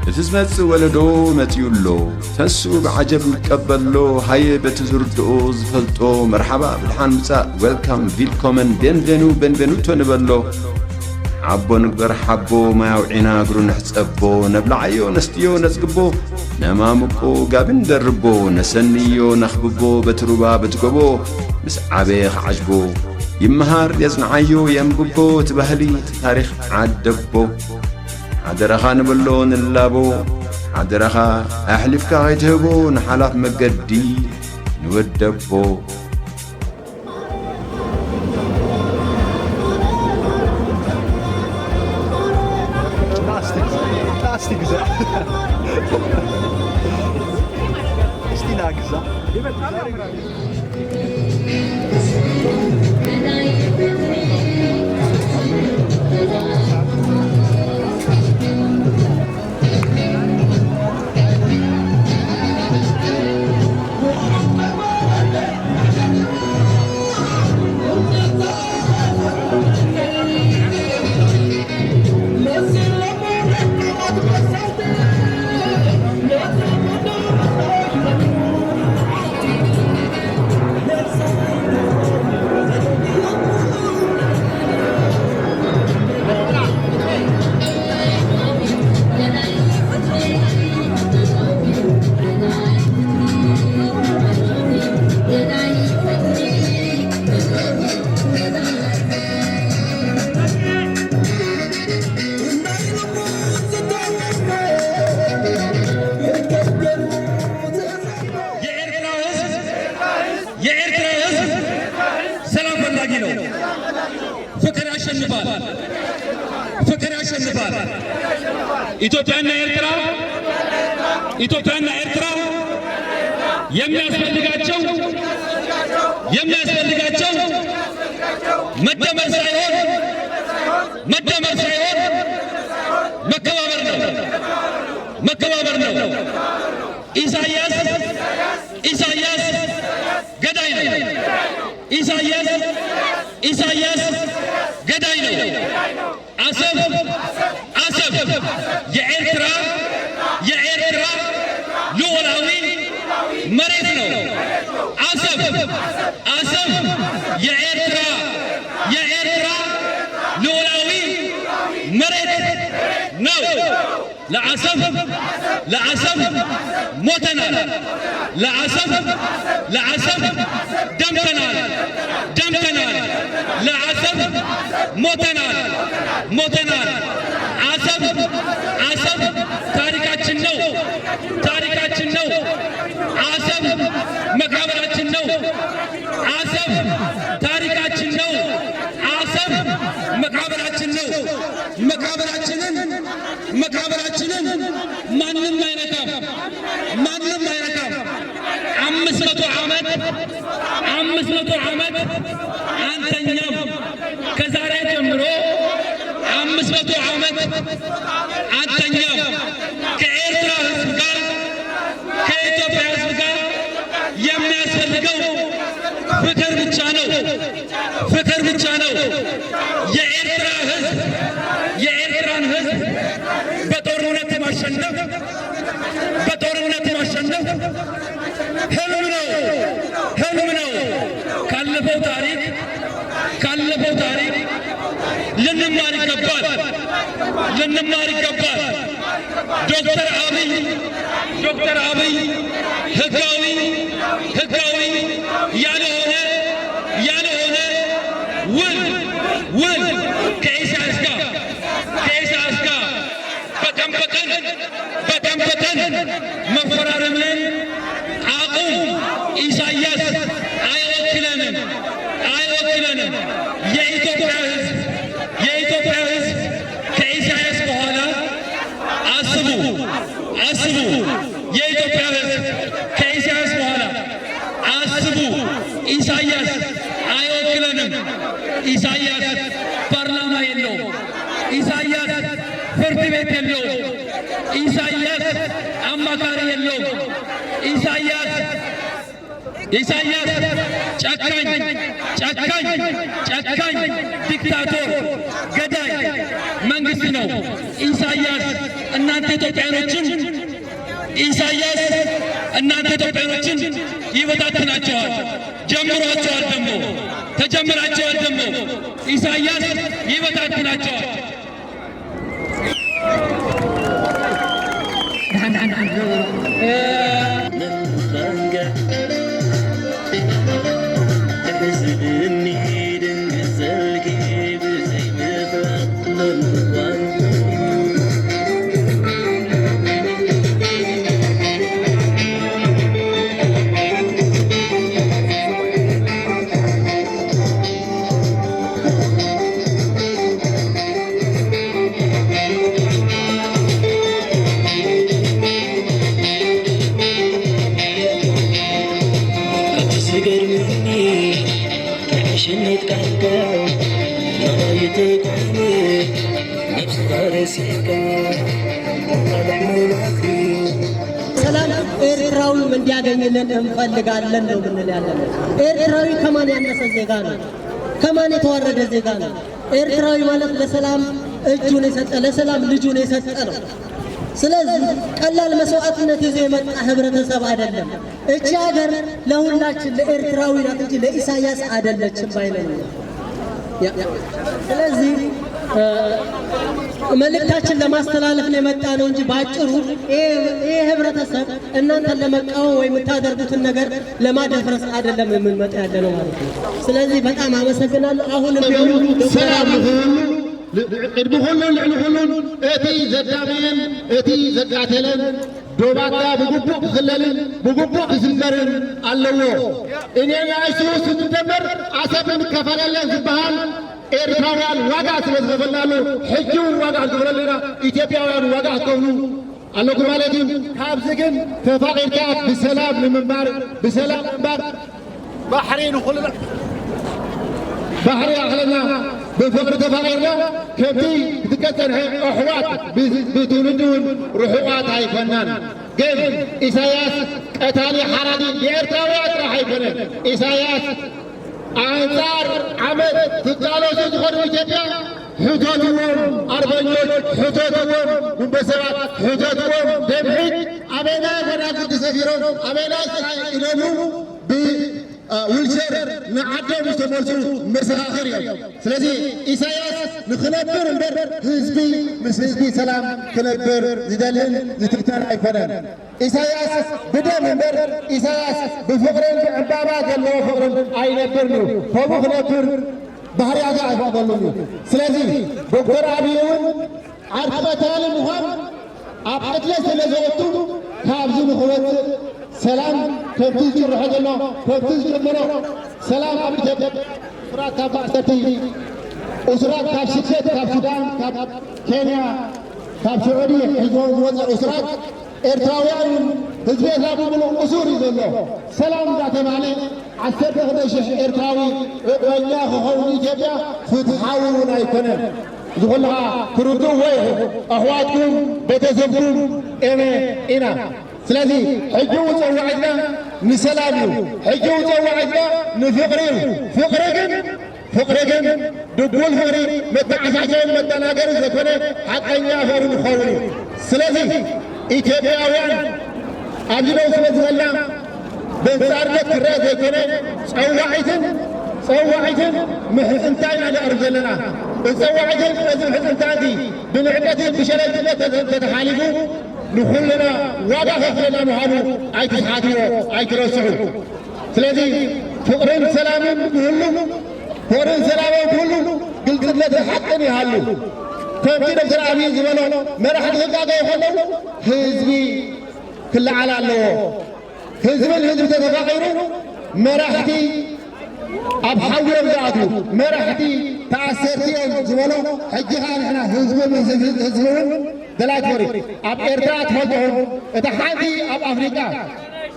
እትዝመጽ ወለዶ መጥዩሎ ተንሱ بعجب ይቀበሎ ሃየ በትዝርድኦ ዝፈልጦ መርሐባ ብድሓን ምጻእ ዌልካም ቪልኮመን ቤንቬኑቶ ንበሎ عبو نقدر حبو ما يوعينا قرو نحسبو نبلعيو نستيو نزقبو نمامكو قابن دربو نسنيو نخببو بتروبا بتقبو مس عبيخ عجبو يمهار يزنعيو ينببو تبهلي تاريخ عدبو عدرخا نبلو نلابو عدرخا أحلفكا غيتهبو نحلاف مقدي نودبو Lastik güzel. İstila güzel. Evet, ኢትዮጵያና ኤርትራ የሚያስፈልጋቸው መደመር ሳይሆን መከባበር ነው። ኢሳያስ ገዳይ ነው። ኢሳያስ ገዳይ ነው። አሰብ የኤርትራ ሉዓላዊ መሬት ነው። አሰብ የኤርትራ ሉዓላዊ መሬት ነው። ለአሰብ ሞተናል። ለአሰብ ደምተናል። ለአሰብ ሞተናል። አሰብ ታሪካችን ነው። አሰብ መቃብራችን ነው። አሰብ ታሪካችን ነው። አሰብ መቃብራችን ነው። መቃብራችንን ማንም አይነካም። 500 ዓመት አንተኛም። ከዛሬ ጀምሮ 500 ዓመት አንተኛም። ከኤርትራ ሕዝብ ጋር ከኢትዮጵያ ሕዝብ ጋር የሚያስፈልገው ፍቅር ብቻ ነው። የኤርትራን ሕዝብ በጦርነት ማሸነፍ ህልም ነው። ካለፈው ታሪክ ልንማር ይገባል። ዶክተር አብይ ህጋዊ ያልሆነ ውል ከኢሳያስ ጋር በቀን መፈራረምን አቁም። ኢሳያስ አይወክለንም። የኢትዮጵያ ሕዝብ ከኢሳያስ በኋላ አስቡ። የኢትዮጵያ ሕዝብ ከኢሳያስ በኋላ አስቡ። ኢሳያስ አይወክለንም። ኢሳያስ ፓርላማ የለውም። ኢሳያስ ፍርድ ቤት የለውም። ኢሳያስ አማካሪ የለውም። ኢሳያስ ጨካኝ ዲክታቶር ገዳይ መንግስት መንግስት ነው። ኢሳያስ እናንተ ኢትዮጵያኖችን ይበታትናቸዋል። ጀምሯቸዋል ደግሞ ተጀምራቸዋል ደግሞ ኢሳያስ ይበታትናቸዋል። ሰላም ኤርትራዊ እንዲያገኝልን እንፈልጋለን ነው ብንል ያለን። ኤርትራዊ ከማን ያነሰ ዜጋ ነው? ከማን የተዋረደ ዜጋ ነው? ኤርትራዊ ማለት ለሰላም እጁን የሰጠ ለሰላም ልጁን የሰጠ ነው። ስለዚህ ቀላል መስዋዕትነት ይዞ የመጣ ህብረተሰብ አይደለም። እቺ ሀገር ለሁላችን ለኤርትራዊ ናት እንጂ ለኢሳያስ አይደለችም ባይነኝ። ስለዚህ መልእክታችን ለማስተላለፍ ነው የመጣ ነው እንጂ ባጭሩ ይሄ ህብረተሰብ እናንተን ለመቃወም ወይ የምታደርጉትን ነገር ለማደፍረስ አይደለም የምንመጣ ያለ ነው ማለት ነው። ስለዚህ በጣም አመሰግናለሁ። አሁንም ቢሆን ሰላም ቅድሚ ሁሉን ልዕሊ ሁሉን እቲ ዘዳመየን እቲ ዘቃተለን ዶባታ ብግቡእ ክኽለልን ብግቡእ ክዝመርን ኣለዎ። እኔና እሱ ስንደመር አሰብ እንከፈላለን ዝበሃል ኤርትራውያን ዋጋ ስለ ዝኸፈልናሉ ሕጂ እውን ዋጋ ዝኽፈለልና ኢትዮጵያውያን ዋጋ ክከፍሉ ኣለኩ ማለት እዩ። ካብዚ ግን ተፋቒርካ ብሰላም ንምንባር ብሰላም ምንባር ባሕሪ ንኹልና ባሕሪ ኣኽለና بفقر تفاقرنا كبتي تكتن أحوات بتولدون رحوات هاي فنان قل إساياس أتالي حرادي بإرتاوات راح يفنن إساياس أنصار عمد تقالوا سيدخلوا إثيوبيا حدودهم أربعين حدودهم منبسرات حدودهم دمحيد أبينا وناك تسفيرون أبينا إلهو ዊልቸር ንዓዶም ዝተመልሱ መሰኻኽር እዮም። ስለዚ ኢሳያስ ንኽነብር እምበር ህዝቢ ምስ ህዝቢ ሰላም ክነብር ዝደልን ዝትክተል ኣይኮነን። ኢሳያስ ብደም እምበር ኢሳያስ ብፍቕርን ብዕምባባ ዘለዎ ፍቕርን ኣይነብርን እዩ። ከምኡ ክነብር ባህርያቱ ኣይፈቕደሉን እዩ። ስለዚ ዶክተር ኣብይ እውን ዓርቂ ቀታሊ ምዃን ኣብ ቅትለት ስለ ዘወቱ ካብዚ ንኽወፅእ ሰላም ከብቲ ዝጭርሖ ዘሎ ከብቲ ዝጭምሮ ሰላም ኣብ ኢትዮጵያ እስራት ካብ ማእሰርቲ እስራት ካብ ስደት ካብ ሱዳን ካብ ኬንያ ካብ ስዑዲ ሒዞም ዝወፅእ እስራት ኤርትራውያን ህዝቢ ኤርትራ ብምሉእ እሱር እዩ ዘሎ። ሰላም እንዳተባሃለ 12,000 ኤርትራዊ ዕቆኛ ክኸውን ኢትዮጵያ ፍትሓዊ እውን ኣይኮነን። እዚ ኩልኻ ክርድእዎ ኢኹም ኣሕዋትኩም ቤተሰብኩም ኤመ ኢና። ስለዚ ሕጂ ውፅዋዕትና ንሰላም እዩ። ሕጂ ውፅዋዕትና ንፍቕሪ እዩ። ፍቕሪ ግን ድቡል ፍቕሪ መተዓሳሰብን መጠናገሪ ዘኮነ ሓቀኛ ፍቕሪ ንኸውን እዩ። ስለዚ ኢትዮጵያውያን ኣዝነው ስለ ዝበልና በንፃርነት ክርአ ዘይኮነ ፀዋዒትን ምሕፅንታይና ንቕርብ ዘለና ፀዋዒትን እዚ ምሕፅንታቲ ብንዕቀትን ብሸለልትነት ተተሓሊፉ ንኹልና ዋጋ ከፍለና ምዃኑ ኣይትስሓትዎ ኣይትረስሑ። ስለዚ ፍቕርን ሰላምን ብህሉ ፍቕርን ሰላምን ብህሉ ግልፅነትን ሓቅን ይሃሉ። ከምቲ ዶክተር ኣብይ ዝበሎ መራሕቲ ክጋገዩ ከለዉ ህዝቢ ክለዓል ኣለዎ። ህዝብን ህዝቢ ተተፋቒሩ መራሕቲ ኣብ ሓዊሮም ዝኣትዉ መራሕቲ ተኣሰርቲ እዮም ዝበሎ ሕጂኻ ንሕና ህዝብን ህዝብን دلاتوري اب ايرترا تفضلهم اتحادي اب افريقيا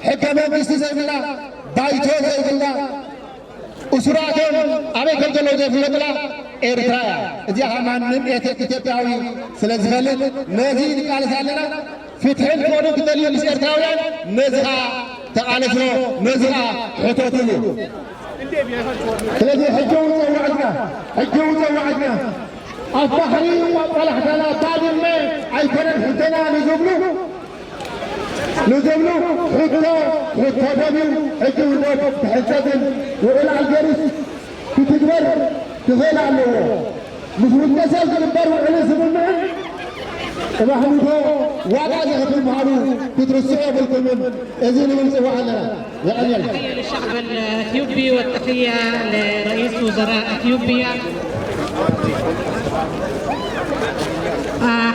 حكمه بيستزيبلا بايتو زيبلا اسراتهم ابي كنتلو زيبلا ايرترا اذا همان ايثيوبياوي سلازفلت نزيد قال سالنا فتحن كونو كتليو ايرتراويان نزها تقالفو نزها حتوتلو ስለዚህ ሕጂውን ዘዋዕድና البحري وطلعتنا بعدين عيكون حتنا نزملو حتى دبيو حجو بحسد وإلى الجرس تتكبر تغير عنه مفروض نسال تنبر وعلى سبنا وحمده وعلى ذهب المعروف تترسيه بالكمن إذن من سواءنا تحية للشعب الأثيوبي والتحية لرئيس وزراء أثيوبيا.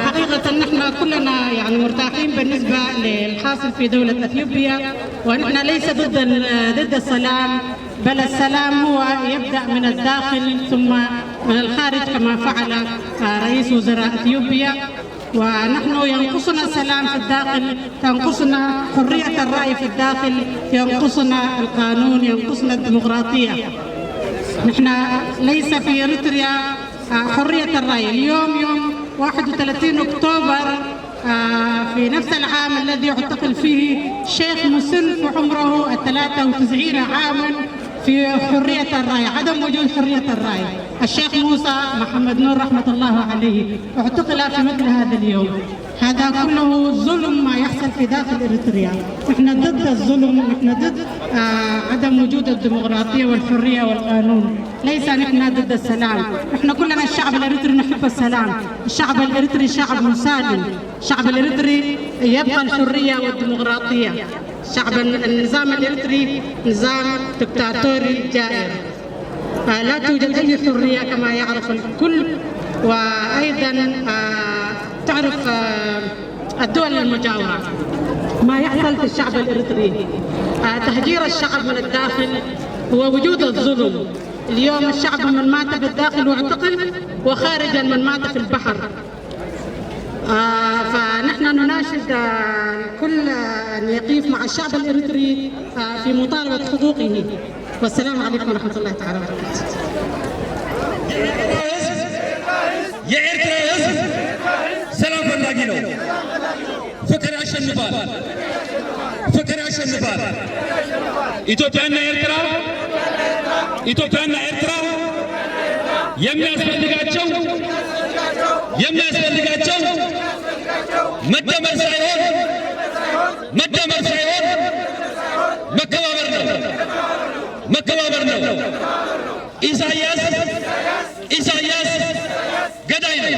حقيقة نحن كلنا يعني مرتاحين بالنسبة للحاصل في دولة أثيوبيا، ونحن ليس ضد السلام، بل السلام هو يبدأ من الداخل ثم من الخارج كما فعل رئيس وزراء أثيوبيا. ونحن ينقصنا السلام في الداخل، تنقصنا حرية الرأي في الداخل، ينقصنا القانون، ينقصنا الديمقراطية. نحن ليس في إريتريا حرية الرأي. اليوم يوم 31 أكتوبر في نفس العام الذي اعتقل فيه شيخ مسن وعمره 93 عاما في حرية الرأي، عدم وجود حرية الرأي. الشيخ موسى محمد نور رحمة الله عليه اعتقل في مثل هذا اليوم. هذا كله ظلم ما يحصل في داخل إريتريا. نحن ضد الظلم، نحن ضد عدم وجود الديمقراطية والحرية والقانون، ليس نحن ضد السلام. نحن كلنا الشعب الإريتري نحب السلام، الشعب الإريتري شعب مسالم، الشعب الإريتري يبغى الحرية والديمقراطية. النظام الإريتري نظام دكتاتوري جائر، لا توجد أي حرية كما يعرف الكل. وأيضا تعرف الدول المجاورة ما يحصل في الشعب الإريتري، تهجير الشعب من الداخل ووجود الظلم. اليوم الشعب من مات في الداخل واعتقل، وخارجا من مات في البحر. فنحن نناشد الكل أن يقف مع الشعب الإريتري في مطالبة حقوقه. والسلام عليكم ورحمة الله تعالى وبركاته. የኤርትራ ሕዝብ ሰላም ፈላጊ ነው። ፍቅር ያሸንፋል፣ ፍቅር ያሸንፋል። ኢትዮጵያና ኤርትራ የሚያስፈልጋቸው መደመር ሳይሆን መከባበር ነው። ኢሳያስ ገዳይ ነው።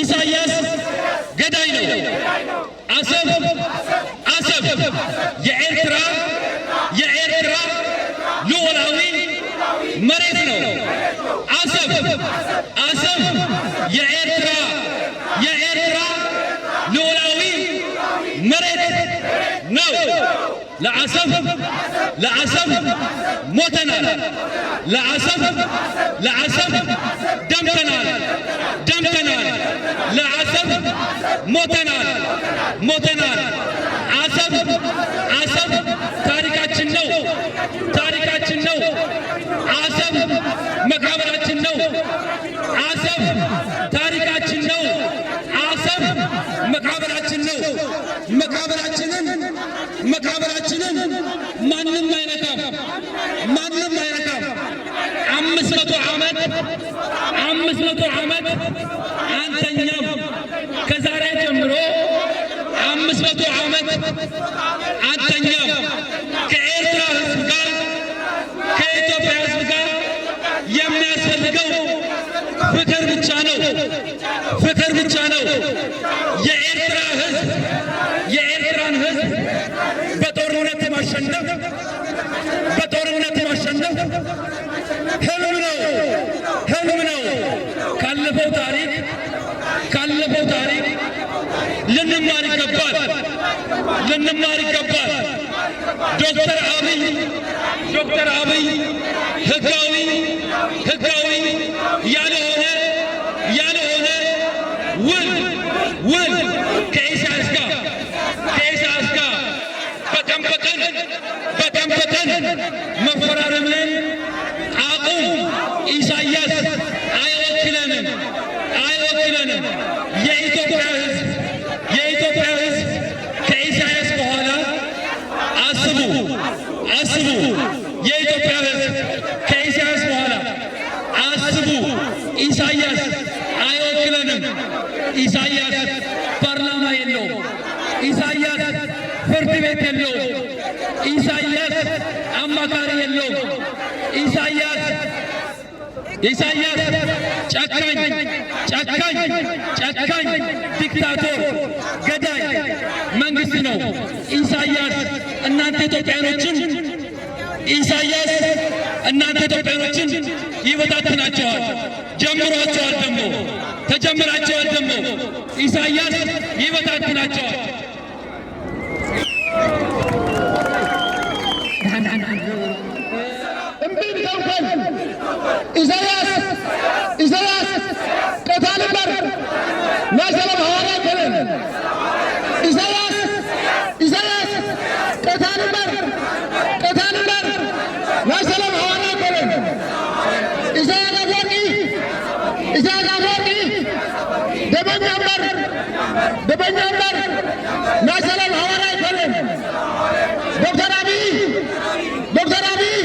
ኢሳያስ ገዳይ ነው። አሰብ የኤርትራ ሉዓላዊ መሬት ነው። አሰብ የኤርትራ ሉዓላዊ መሬት ነው። ለአሰብ ሞተናል፣ ለአሰብ ደምተናል፣ ለአሰብ ሞተናል። አሰብ ታሪካችን ነው። አሰብ መቃብራችን ነው። አሰብ ታሪካችን ነው። አሰብ መቃብራችን ነው። መቃብራችንን ማንም አይነካም። 500 ዓመት አንተኛም። ከዛሬ ጀምሮ 500 ዓመት አንተኛም። ከኤርትራ ሕዝብ ጋር ከኢትዮጵያ ሕዝብ ጋር የሚያስፈልገው ፍቅር ብቻ ነው። የኤርትራን ሕዝብ በጦርነት ማሸነፍ ህልም ነው። ካለፈው ታሪክ ልንማር ይገባል። ዶክተር አብይ ህጋዊ ያልሆነ ውል ከኢሳያስ ጋር በቀን መፈራረምን አቁም። ኢሳያስ አይወክለንም። የኢትዮጵያ ሕዝብ ከኢሳያስ በኋላ አስቡ። የኢትዮጵያ ሕዝብ ከኢሳያስ በኋላ አስቡ። ኢሳያስ ፓርላማ የለውም። ኢሳያስ ፍርድ ቤት የለውም። ኢሳያስ አማካሪ የለውም። ኢሳያስ ጨካኝ ዲክታቶር ገዳይ መንግስት ነው። ኢሳያስ እናንተ ኢትዮጵያኖችን ይበታትናቸዋል። ተጀምራቸዋል ደግሞ ኢሳያስ ይበታትናቸዋል። ኢሳያስ ቀታል በር ናሰለም ሐዋርያ ከለን ኢሳያስ ቀታል በር ናሰለም ሐዋርያ ከለን ኢሳያስ አፈወርቂ ደበኛ በር ናሰለም ሐዋርያ ከለን ዶክተር አብይ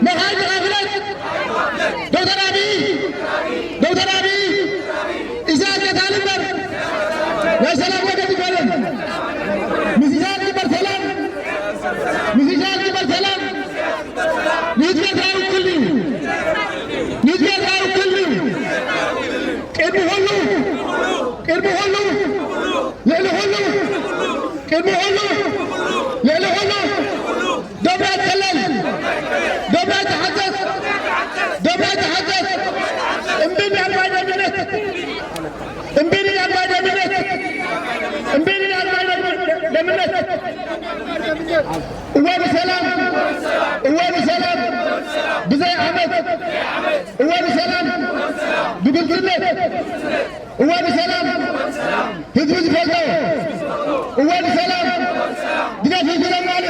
መሃይ ተካፍለት ዶክተር አብይ ኢሳያስ ቀታል በር ናሰለም ወደ ይከለን ሚስጃት በርሰላም ንትቤታው ኩሉ ቅድሚ ሁሉ ልዕሊ ሁሉ ደብራይ ተሐዘዝ እምቢኒ አልባይ ደምነት እዋ በሰላም ብዘይ ዓመት እዋ በሰላም ብግልጽነት እዋ በሰላም ህዝቢ ዝፈልጦ እዋ በሰላም ድጋፍ ይግረማል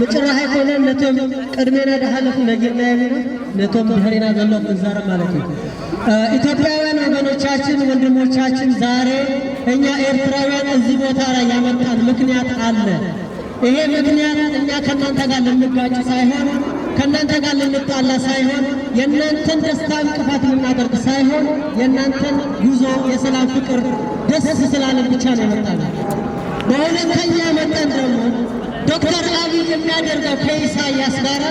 مجرى هيكونا نتوم قدمنا دحالف نجينا يمينا نتوم بحرنا ذلوك الزار مالكي ኢትዮጵያውያን ወገኖቻችን ወንድሞቻችን ዛሬ እኛ ኤርትራውያን እዚህ ቦታ ላይ ያመጣን ምክንያት አለ። ይሄ ምክንያት እኛ ከናንተ ጋር ልንጋጭ ሳይሆን ከናንተ ጋር ልንጣላ ሳይሆን የናንተን ደስታ እንቅፋት ልናደርግ ሳይሆን የናንተን ጉዞ የሰላም ፍቅር ደስ ስላለን ብቻ ነው የመጣነው። በሁለተኛ መጠን ደግሞ ዶክተር አብይ የሚያደርገው ከኢሳያስ ጋር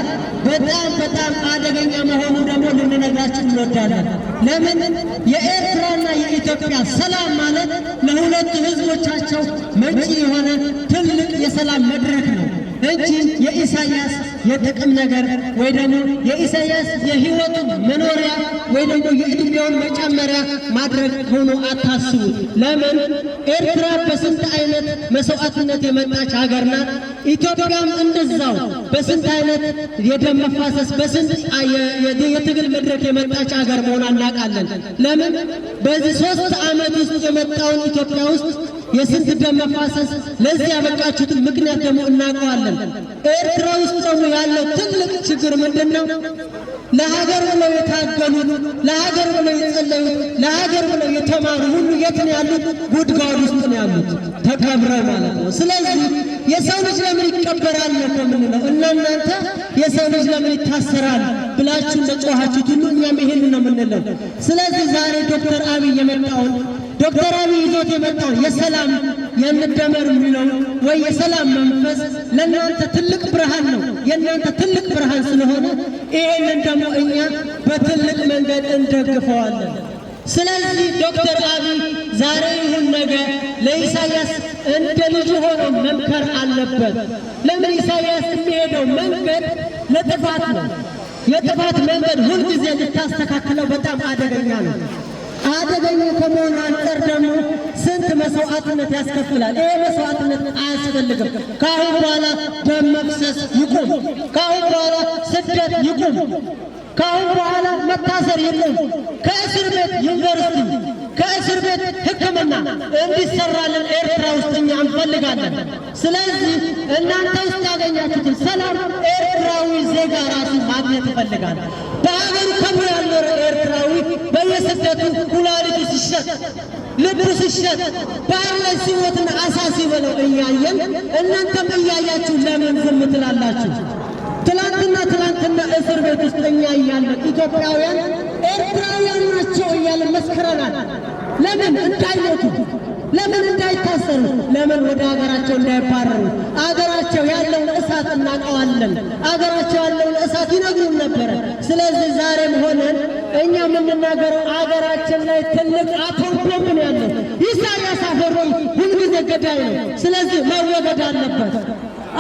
በጣም አደገኛ መሆኑ ደግሞ ልንነግራችሁ እንወዳለን። ለምን የኤርትራና የኢትዮጵያ ሰላም ማለት ለሁለቱ ህዝቦቻቸው መንጪ የሆነ ትልቅ የሰላም መድረክ ነው እንጂ የኢሳያስ የጥቅም ነገር ወይ ደግሞ የኢሳያስ የህይወቱ መኖሪያ ወይ ደግሞ የእድሜውን መጨመሪያ ማድረግ ሆኖ አታስቡ። ለምን ኤርትራ በስንት አይነት መስዋዕትነት የመጣች ሀገር ናት። ኢትዮጵያም እንደዛው በስንት አይነት የደም መፋሰስ በስንት የትግል መድረክ የመጣች ሀገር መሆኗን እናውቃለን። ለምን በዚህ 3 ዓመት ውስጥ የመጣውን ኢትዮጵያ ውስጥ የስንት ደም መፋሰስ ለዚህ ያበቃችሁትን ምክንያት ደግሞ እናውቀዋለን። ኤርትራ ውስጥ ደግሞ ያለው ትልቅ ችግር ምንድነው? ለሀገር ብለው የታገሉት፣ ለሀገር ብለው የጸለዩት፣ ለሀገር ብለው የተማሩ ሁሉ የት ነው ያሉት? ጉድጓድ ውስጥ ነው ያሉት፣ ተቀብረው ማለት ነው። ስለዚህ የሰው ልጅ ለምን ይቀበራል ነው የምንለው። እናንተ የሰው ልጅ ለምን ይታሰራል ብላችሁ እንደጮኻችሁት ሁሉ እኛም ይሄን ነው የምንለው። ስለዚህ ዛሬ ዶክተር አብይ ይዞት የመጣው የሰላም የንደመር የሚለው ወይ የሰላም መንፈስ ለእናንተ ትልቅ ብርሃን ነው። የእናንተ ትልቅ ብርሃን ስለሆነ ይሄንን ደግሞ እኛ በትልቅ መንገድ እንደግፈዋለን። ስለዚህ ዶክተር አብይ ዛሬ ይሁን ነገ ለኢሳያስ እንደ ልጅ ሆኖ መምከር አለበት። ለምን ኢሳያስ የሚሄደው መንገድ ለጥፋት ነው። የጥፋት መንገድ ሁልጊዜ ልታስተካክለው በጣም አደገኛ ነው። አደገኛ ከመሆኑ አንጻር ደግሞ ስንት መስዋዕትነት ያስከፍላል። ይሄ መስዋዕትነት አያስፈልግም። ከአሁን በኋላ ደም መፍሰስ ይቁም። ከአሁን በኋላ ስደት ይቁም። ከአሁን በኋላ መታሰር የለም። ከእስር ቤት ዩኒቨርሲቲ፣ ከእስር ቤት ሕክምና እንዲሰራልን ኤርትራ ውስጥ እኛ እንፈልጋለን። ስለዚህ እናንተ ውስጥ ያገኛችሁትን ሰላም ኤርትራዊ ዜጋ ራሱ ማግኘት ይፈልጋል። በሀገሩ ከብሮ ያልኖረ ኤርትራዊ በየስደቱ ኩላሊቱ ሲሸጥ ልብስ ይሸጥ ባለ ሲወትና አሳሲ በለው እያየን እናንተም እያያችሁ ለምን ዝም ትላላችሁ? ትላንትና እስር ቤት ውስጥ እኛ እያለን ኢትዮጵያውያን ኤርትራውያን ናቸው እያለን መስክረናል። ለምን እንዳይሞቱ፣ ለምን እንዳይታሰሩ፣ ለምን ወደ ሀገራቸው እንዳይባረሩ። አገራቸው ያለውን እሳት እናውቀዋለን። አገራቸው ያለውን እሳት ይነግሩን ነበረ። ስለዚህ ዛሬም ሆነን እኛ የምንናገረው አገራችን ላይ ትልቅ አቶም ቦምብ ነው ያለው። ኢሳያስ አፈወርቂ ሁልጊዜ ገዳይ ነው። ስለዚህ መወገድ አለበት።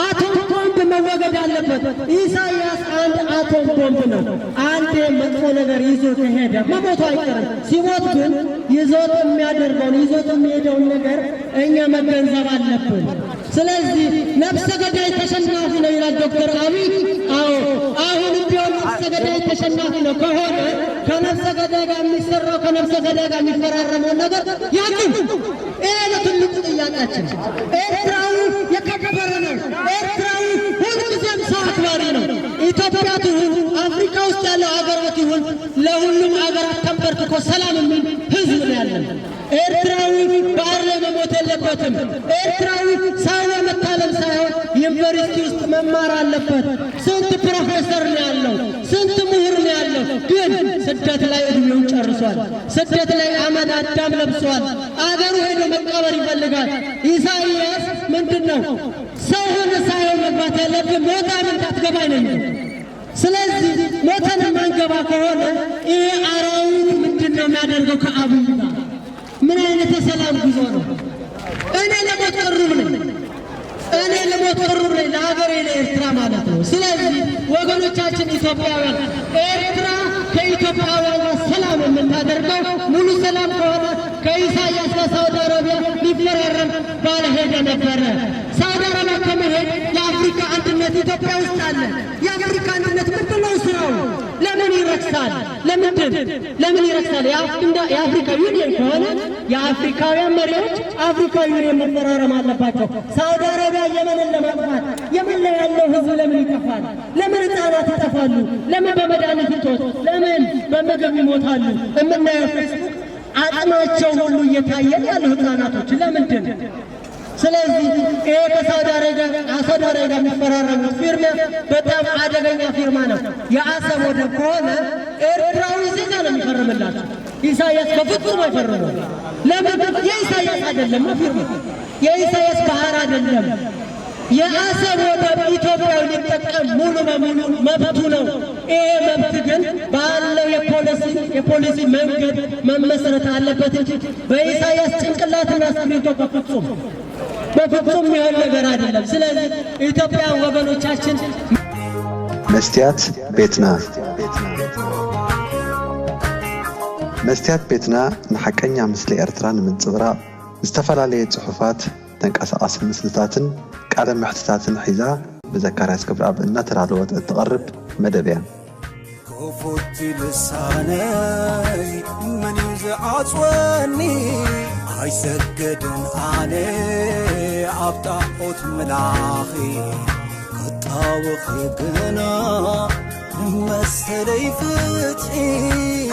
አቶም ቦምብ መወገድ አለበት። ኢሳያስ አንድ አቶም ቦምብ ነው። አንዴ መጥፎ ነገር ይዞ ከሄደ መሞቱ አይቀርም። ሲሞት ግን ይዞት የሚያደርገውን ይዞት የሚሄደውን ነገር እኛ መገንዘብ አለብን። ስለዚህ ነፍሰ ገዳይ ተሸናፊ ነው ይላል ዶክተር አብይ። አዎ አሁንም ቢሆን ነፍሰ ገዳይ ተሸናፊ ነው ከሆነ ከነፍሰ ገዳይ ጋር የሚሰራው ከነፍሰ ገዳይ ጋር የሚፈራረመው ነገር ያቁም። ይሄ ነው ትልቁ ጥያቄያችን። ኤርትራዊ የከበረ ነው። ኤርትራዊ ሁልጊዜም ሰው አክባሪ ነው። ኢትዮጵያ ትሁን አፍሪካ ውስጥ ያለው አገራት ይሁን ለሁሉም አገራት ተንበርክኮ ሰላም የሚል ህዝብ ነው ያለን። ኤርትራዊ ባህር ላይ መሞት የለበትም። ኤርትራዊ ሳይሆን መታለም ሳይሆን ዩኒቨርሲቲ ውስጥ መማር አለበት። ስንት ፕሮፌሰር ነው ያለው፣ ስንት ምሁር ነው ያለው። ግን ስደት ላይ እድሜውን ጨርሷል። ስደት ላይ አመድ አዳም ለብሷል። አገሩ ሄዶ መቀበር ይፈልጋል። ኢሳይያስ ምንድነው ሰው ሆነ ሳይሆን መግባት ያለብን ሞታን እንዳትገባ ነኝ። ስለዚህ ሞተን ማንገባ ከሆነ ይሄ አራዊት ምንድነው የሚያደርገው ከአብይ ጋር? ምን አይነት የሰላም ጉዞ ነው? እኔ ለሞት ቅርብ ነኝ። እኔ ለሞት ቅርብ ነኝ ለሀገሬ ለኤርትራ ማለት ነው። ስለዚህ ወገኖቻችን ኢትዮጵያውያን ኤርትራ ከኢትዮጵያውያን ጋር ሰላም የምታደርገው ሙሉ ሰላም ከሆነ ከኢሳያስ ጋር ሳውዲ አረቢያ ሊፈራረም ባልሄደ ነበረ። ሳውዲ አረቢያ ከመሄድ የአፍሪካ አንድነት ኢትዮጵያ ውስጥ አለ። የአፍሪካ አንድነት ምንድነው ስራው? ለምን ይረክሳል? ለምን ይረክሳል? የአፍሪካ ዩኒየን ከሆነ የአፍሪካውያን መሪዎች አፍሪካ ዩኒየን መፈራረም አለባቸው። ሳውዲ አረቢያ የመንን ለማጥፋት የመን ላይ ያለው ህዝብ ለምን ይጠፋል? ለምን ህፃናት ይጠፋሉ? ለምን በመድኃኒት እጦት፣ ለምን በምግብ ይሞታሉ? የምናየው ፌስቡክ አቅማቸው ሁሉ እየታየ ያሉ ህፃናቶች ለምንድን? ስለዚህ ይሄ ከሳውዲ አረቢያ ጋር የሚፈራረሙት ፊርማ በጣም አደገኛ ፊርማ ነው። የአሰብ ወደብ ከሆነ ኤርትራዊ ዜጋ ነው የሚፈርምላቸው። ኢሳያስ በፍጹም አይፈርሙም። ለምን? የኢሳያስ አይደለም ነው ፊርማ። የኢሳያስ ባህር አይደለም። የአሰብ ወደብ ኢትዮጵያዊ ሊጠቀም ሙሉ በሙሉ መብቱ ነው። ይሄ መብት ግን ባለው የፖሊሲ መንገድ መመስረት አለበት እንጂ በኢሳያስ ጭንቅላትና እስክሪብቶ በፍጹም የሚሆን ነገር አይደለም። ስለዚህ ኢትዮጵያውያን ወገኖቻችን መስትያት ቤትና መስትያት ቤትና ንሐቀኛ ምስሊ ኤርትራ ንምንጽብራቕ ዝተፈላለየ ጽሑፋት ተንቀሳቓሲ ምስልታትን ቃለ ምሕትታትን ሒዛ ብዘካርያስ ገብረአብ እናተዳለወት እትቐርብ መደብ እያ። كفوت لساني من يزعصوني هاي سجدن علي عبطاقوت ملاخي كطاوخ قنا مسلي فتحي